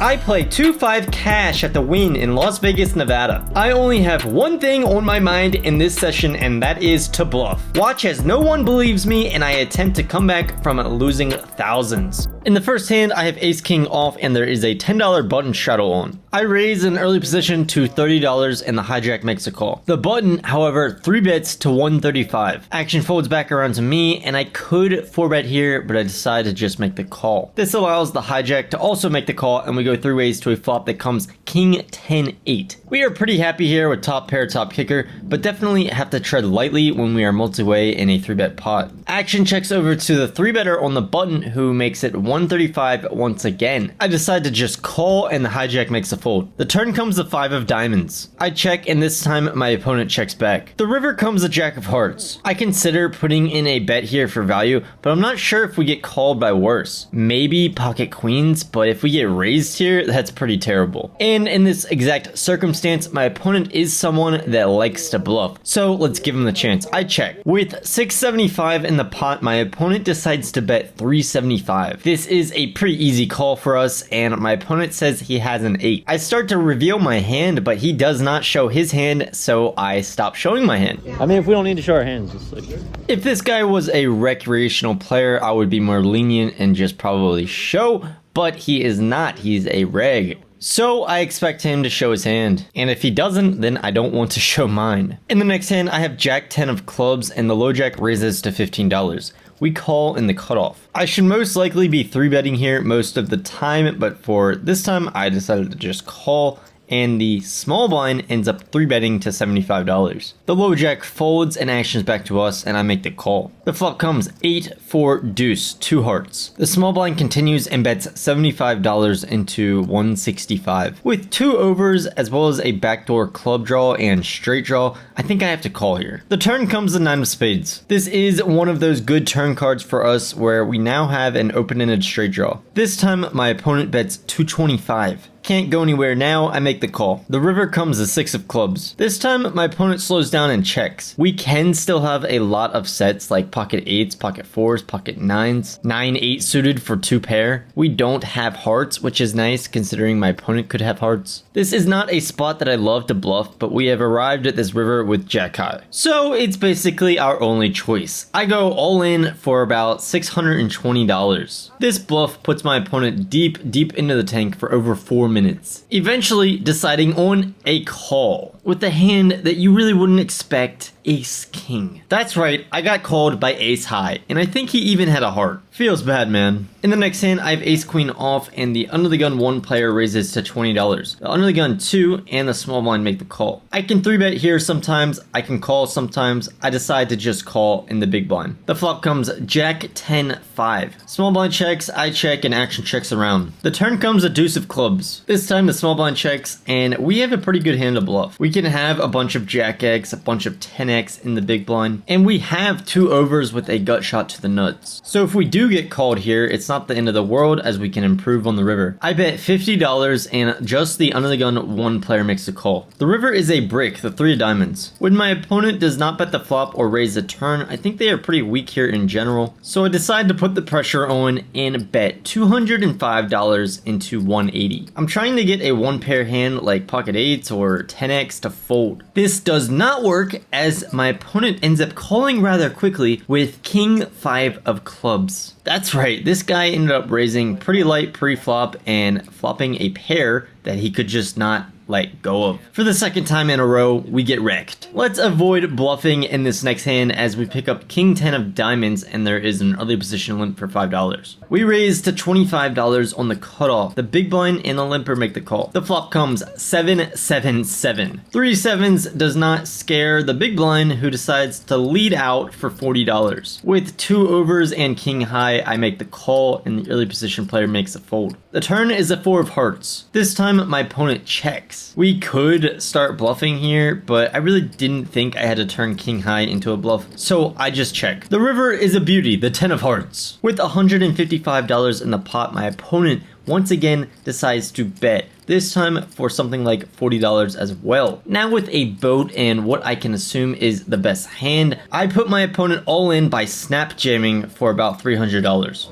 I play 2-5 cash at the Wynn in Las Vegas, Nevada. I only have one thing on my mind in this session, and that is to bluff. Watch as no one believes me and I attempt to come back from losing thousands. In the first hand, I have ace king off and there is a $10 button shadow on. I raise an early position to $30 and the hijack makes a call. The button, however, 3-bets to 135. Action folds back around to me and I could 4-bet here, but I decide to just make the call. This allows the hijack to also make the call and we go 3 ways to a flop that comes king 10 8. We are pretty happy here with top pair top kicker, but definitely have to tread lightly when we are multi-way in a 3-bet pot. Action checks over to the 3-better on the button who makes it 135 once again. I decide to just call and the hijack makes a fold. The turn comes the 5 of diamonds. I check and this time my opponent checks back. The river comes the jack of hearts. I consider putting in a bet here for value, but I'm not sure if we get called by worse. Maybe pocket queens, but if we get raised here, that's pretty terrible. And in this exact circumstance, my opponent is someone that likes to bluff. So let's give him the chance. I check. With 675 in the pot, my opponent decides to bet 375. This is a pretty easy call for us, and my opponent says he has an 8. I start to reveal my hand, but he does not show his hand, so I stop showing my hand. I mean, if we don't need to show our hands, just like... If this guy was a recreational player, I would be more lenient and just probably show, but he is not. He's a reg. So I expect him to show his hand, and if he doesn't, then I don't want to show mine. In the next hand, I have jack 10 of clubs and the low jack raises to $15. We call in the cutoff. I should most likely be 3-betting here most of the time, but for this time I decided to just call, and the small blind ends up 3-betting to $75. The low jack folds and actions back to us and I make the call. The flop comes 8 4 deuce 2 hearts. The small blind continues and bets $75 into 165. With 2 overs as well as a backdoor club draw and straight draw, I think I have to call here. The turn comes the 9 of spades. This is one of those good turn cards for us where we now have an open-ended straight draw. This time my opponent bets 225. Can't go anywhere now, I make the call. The river comes the 6 of clubs. This time my opponent slows down and checks. We can still have a lot of sets like pocket 8s, pocket 4s, pocket 9s, 9-8 suited for 2 pair. We don't have hearts, which is nice considering my opponent could have hearts. This is not a spot that I love to bluff, but we have arrived at this river with jack high. So it's basically our only choice. I go all in for about $620. This bluff puts my opponent deep into the tank for over 4 minutes, eventually deciding on a call with the hand that you really wouldn't expect, ace king. That's right, I got called by ace high, and I think he even had a heart. Feels bad, man. In the next hand, I have ace queen off, and the under the gun 1 player raises to $20. The under the gun 2 and the small blind make the call. I can 3-bet here sometimes, I can call sometimes. I decide to just call in the big blind. The flop comes jack 10 5. Small blind checks, I check, and action checks around. The turn comes a deuce of clubs. This time the small blind checks, and we have a pretty good hand to bluff. We can have a bunch of jack X, a bunch of 10x in the big blind, and we have 2 overs with a gut shot to the nuts. So if we do get called here, it's not the end of the world as we can improve on the river. I bet $50 and just the under the gun 1 player makes the call. The river is a brick, the 3 of diamonds. When my opponent does not bet the flop or raise the turn, I think they are pretty weak here in general. So I decide to put the pressure on and bet $205 into 180. I'm trying to get a 1 pair hand like pocket 8s or 10x to fold. This does not work as my opponent ends up calling rather quickly with king 5 of clubs. That's right, this guy ended up raising pretty light pre-flop and flopping a pair that he could just not let go of. For the second time in a row, we get wrecked. Let's avoid bluffing in this next hand as we pick up king 10 of diamonds and there is an early position limp for $5. We raise to $25 on the cutoff. The big blind and the limper make the call. The flop comes 7 7 7. 3 sevens does not scare the big blind who decides to lead out for $40. With 2 overs and king high, I make the call and the early position player makes a fold. The turn is a 4 of hearts. This time my opponent checks. We could start bluffing here, but I really didn't think I had to turn king high into a bluff, so I just check. The river is a beauty, the 10 of hearts. With $155 in the pot, my opponent once again decides to bet, this time for something like $40 as well. Now with a boat and what I can assume is the best hand, I put my opponent all in by snap jamming for about $300.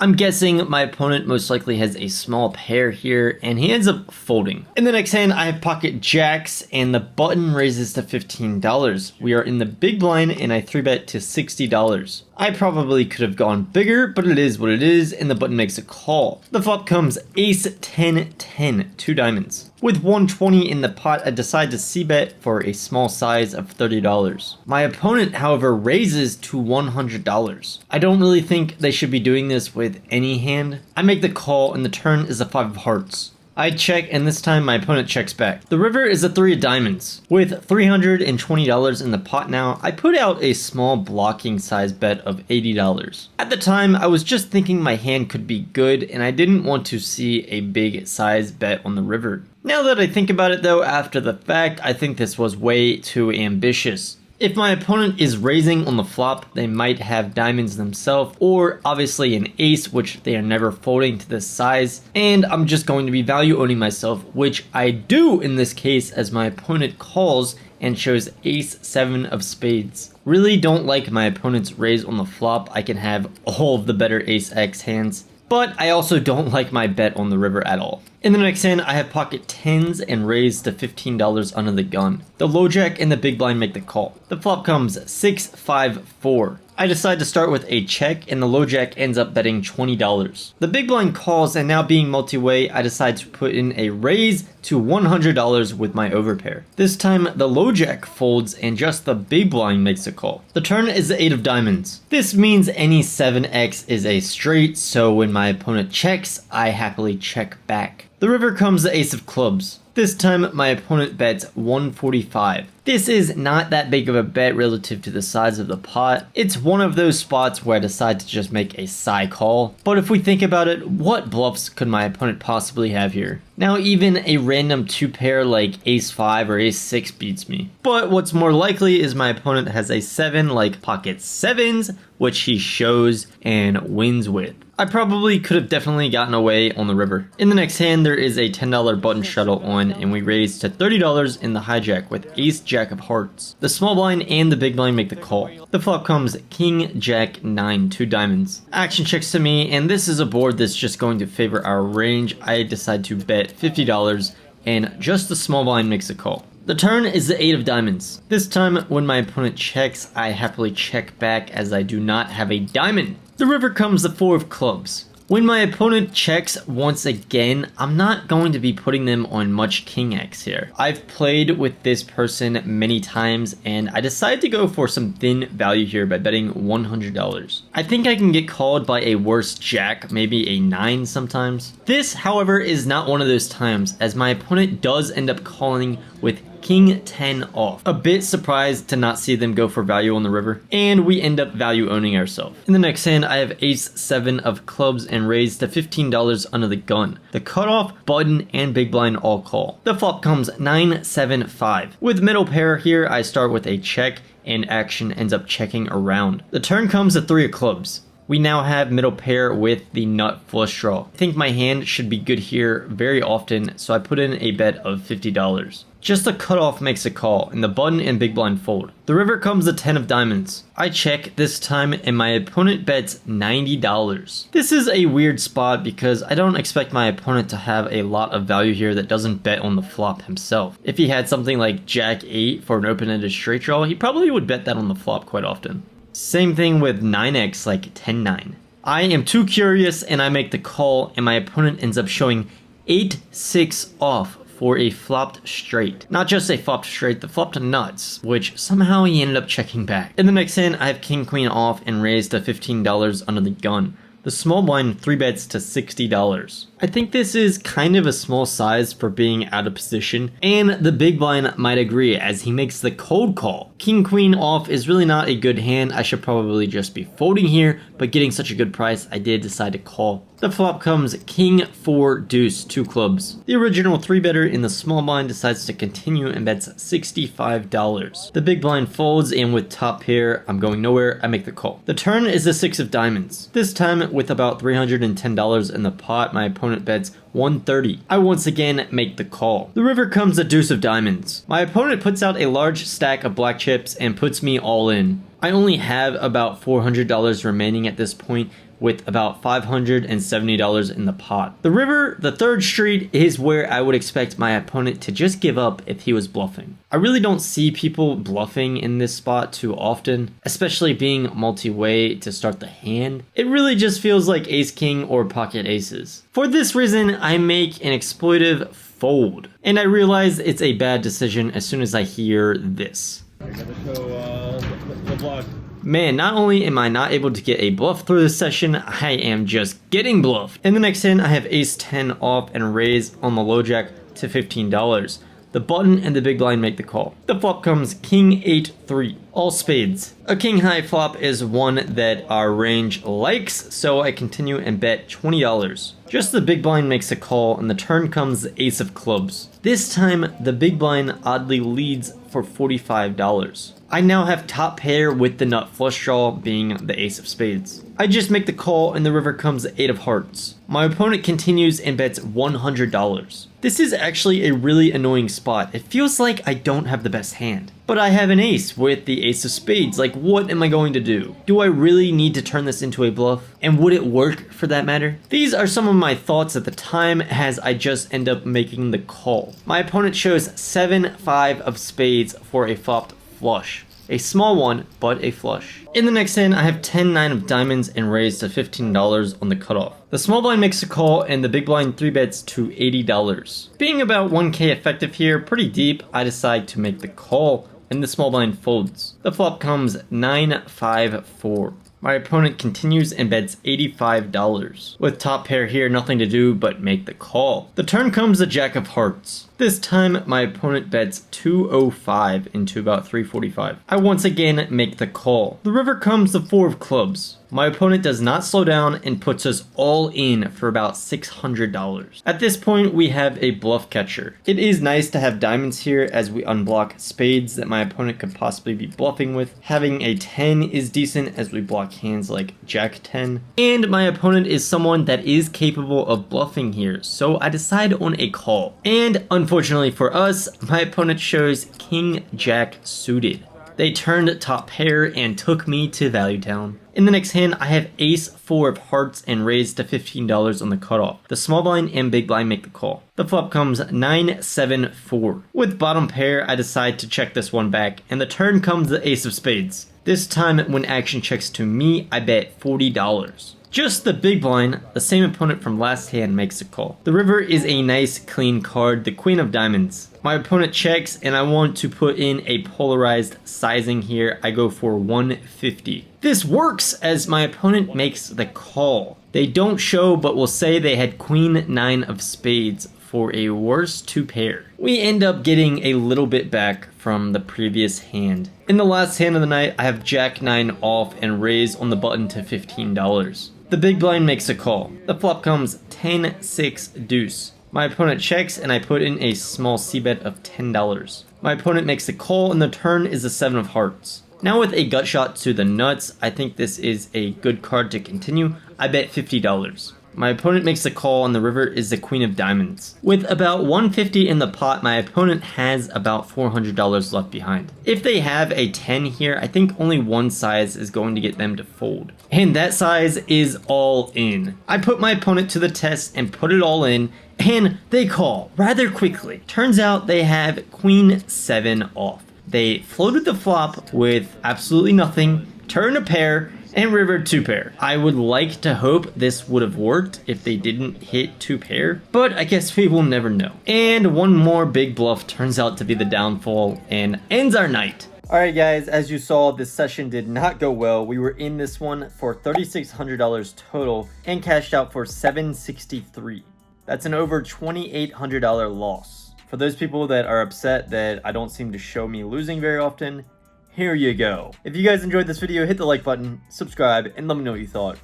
I'm guessing my opponent most likely has a small pair here, and he ends up folding. In the next hand, I have pocket jacks, and the button raises to $15. We are in the big blind, and I 3-bet to $60. I probably could have gone bigger, but it is what it is, and the button makes a call. The flop comes ace 10 10, 2 diamonds. With 120 in the pot, I decide to c-bet for a small size of $30. My opponent, however, raises to $100. I don't really think they should be doing this with any hand. I make the call, and the turn is a 5 of hearts. I check, and this time my opponent checks back. The river is a 3 of diamonds. With $320 in the pot now, I put out a small blocking size bet of $80. At the time, I was just thinking my hand could be good, and I didn't want to see a big size bet on the river. Now that I think about it though, after the fact, I think this was way too ambitious. If my opponent is raising on the flop, they might have diamonds themselves, or obviously an ace, which they are never folding to this size, and I'm just going to be value owning myself, which I do in this case as my opponent calls and shows ace 7 of spades. Really don't like my opponent's raise on the flop. I can have all of the better ace x hands, but I also don't like my bet on the river at all. In the next hand, I have pocket 10s and raise to $15 under the gun. The low jack and the big blind make the call. The flop comes 6 5 4. I decide to start with a check, and the low jack ends up betting $20. The big blind calls, and now being multi-way, I decide to put in a raise to $100 with my overpair. This time, the low jack folds, and just the big blind makes a call. The turn is the 8 of diamonds. This means any 7x is a straight, so when my opponent checks, I happily check back. The river comes the ace of clubs. This time, my opponent bets 145. This is not that big of a bet relative to the size of the pot. It's one of those spots where I decide to just make a side call. But if we think about it, what bluffs could my opponent possibly have here? Now, even a random 2 pair like ace 5 or ace 6 beats me. But what's more likely is my opponent has a 7 like pocket 7s, which he shows and wins with. I probably could have definitely gotten away on the river. In the next hand, there is a $10 button shuttle on, and we raise to $30 in the hijack with ace jack of hearts. The small blind and the big blind make the call. The flop comes king jack 9, 2 diamonds. Action checks to me, and this is a board that's just going to favor our range. I decide to bet $50, and just the small blind makes a call. The turn is the 8 of diamonds. This time, when my opponent checks, I happily check back as I do not have a diamond. The river comes the 4 of clubs. When my opponent checks once again, I'm not going to be putting them on much king x here. I've played with this person many times, and I decided to go for some thin value here by betting $100. I think I can get called by a worse jack, maybe a 9 sometimes. This, however, is not one of those times, as my opponent does end up calling with king 10 off. A bit surprised to not see them go for value on the river, and we end up value owning ourselves. In the next hand, I have ace 7 of clubs and raise to $15 under the gun. The cutoff, button, and big blind all call. The flop comes 9 7 5. With middle pair here, I start with a check, and action ends up checking around. The turn comes the 3 of clubs. We now have middle pair with the nut flush draw. I think my hand should be good here very often, so I put in a bet of $50. Just the cutoff makes a call, and the button and big blind fold. The river comes the 10 of diamonds. I check this time, and my opponent bets $90. This is a weird spot because I don't expect my opponent to have a lot of value here that doesn't bet on the flop himself. If he had something like jack 8 for an open-ended straight draw, he probably would bet that on the flop quite often. Same thing with 9x like 10-9. I am too curious, and I make the call, and my opponent ends up showing 8-6 off for a flopped straight. Not just a flopped straight, the flopped nuts, which somehow he ended up checking back. In the next hand, I have king queen off and raised to $15 under the gun. The small blind 3 bets to $60. I think this is kind of a small size for being out of position, and the big blind might agree as he makes the cold call. King queen off is really not a good hand. I should probably just be folding here, but getting such a good price, I did decide to call. The flop comes king 4 deuce 2 clubs. The original 3-better in the small blind decides to continue and bets $65. The big blind folds, and with top pair, I'm going nowhere, I make the call. The turn is the 6 of diamonds. This time, with about $310 in the pot, my opponent bets $130. I once again make the call. The river comes the deuce of diamonds. My opponent puts out a large stack of black chips and puts me all in. I only have about $400 remaining at this point, with about $570 in the pot. The river, the third street, is where I would expect my opponent to just give up if he was bluffing. I really don't see people bluffing in this spot too often, especially being multi-way to start the hand. It really just feels like ace-king or pocket aces. For this reason, I make an exploitive fold, and I realize it's a bad decision as soon as I hear this. I gotta show the block. Man, not only am I not able to get a bluff through this session, I am just getting bluffed. In the next hand, I have ace 10 off and raise on the low jack to $15. The button and the big blind make the call. The flop comes king 8-3, all spades. A king high flop is one that our range likes, so I continue and bet $20. Just the big blind makes a call and the turn comes the ace of clubs. This time, the big blind oddly leads for $45. I now have top pair with the nut flush draw being the ace of spades. I just make the call and the river comes the 8 of hearts. My opponent continues and bets $100. This is actually a really annoying spot. It feels like I don't have the best hand. But I have an ace with the ace of spades. Like, what am I going to do? Do I really need to turn this into a bluff? And would it work for that matter? These are some of my thoughts at the time as I just end up making the call. My opponent shows 7-5 of spades for a flopped flush. A small one, but a flush. In the next hand, I have 10-9 of diamonds and raise to $15 on the cutoff. The small blind makes a call and the big blind 3-bets to $80. Being about 1k effective here, pretty deep, I decide to make the call and the small blind folds. The flop comes 9-5-4. My opponent continues and bets $85. With top pair here, nothing to do but make the call. The turn comes the jack of hearts. This time, my opponent bets 205 into about 345. I once again make the call. The river comes the 4 of clubs. My opponent does not slow down and puts us all in for about $600. At this point, we have a bluff catcher. It is nice to have diamonds here as we unblock spades that my opponent could possibly be bluffing with. Having a 10 is decent as we block hands like jack 10. And my opponent is someone that is capable of bluffing here, so I decide on a call. And unfortunately for us, my opponent shows king jack suited. They turned top pair and took me to Value Town. In the next hand, I have ace 4 of hearts and raise to $15 on the cutoff. The small blind and big blind make the call. The flop comes 9-7-4. With bottom pair, I decide to check this one back, and the turn comes the ace of spades. This time, when action checks to me, I bet $40. Just the big blind, the same opponent from last hand makes a call. The river is a nice clean card, the queen of diamonds. My opponent checks and I want to put in a polarized sizing here. I go for 150. This works as my opponent makes the call. They don't show but will say they had queen 9 of spades for a worse 2 pair. We end up getting a little bit back from the previous hand. In the last hand of the night, I have jack 9 off and raise on the button to $15. The big blind makes a call. The flop comes 10-6 deuce. My opponent checks and I put in a small c-bet of $10. My opponent makes the call and the turn is the 7 of hearts. Now with a gut shot to the nuts, I think this is a good card to continue. I bet $50. My opponent makes the call and the river is the queen of diamonds. With about 150 in the pot, my opponent has about $400 left behind. If they have a 10 here, I think only one size is going to get them to fold. And that size is all in. I put my opponent to the test and put it all in, and they call rather quickly. Turns out they have queen 7 off. They floated the flop with absolutely nothing, turn a pair, and river 2 pair. I would like to hope this would have worked if they didn't hit 2 pair, but I guess we will never know. And one more big bluff turns out to be the downfall and ends our night. Alright guys, as you saw, this session did not go well. We were in this one for $3,600 total and cashed out for $763. That's an over $2,800 loss. For those people that are upset that I don't seem to show me losing very often, here you go. If you guys enjoyed this video, hit the like button, subscribe, and let me know what you thought.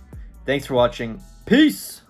Thanks for watching. Peace!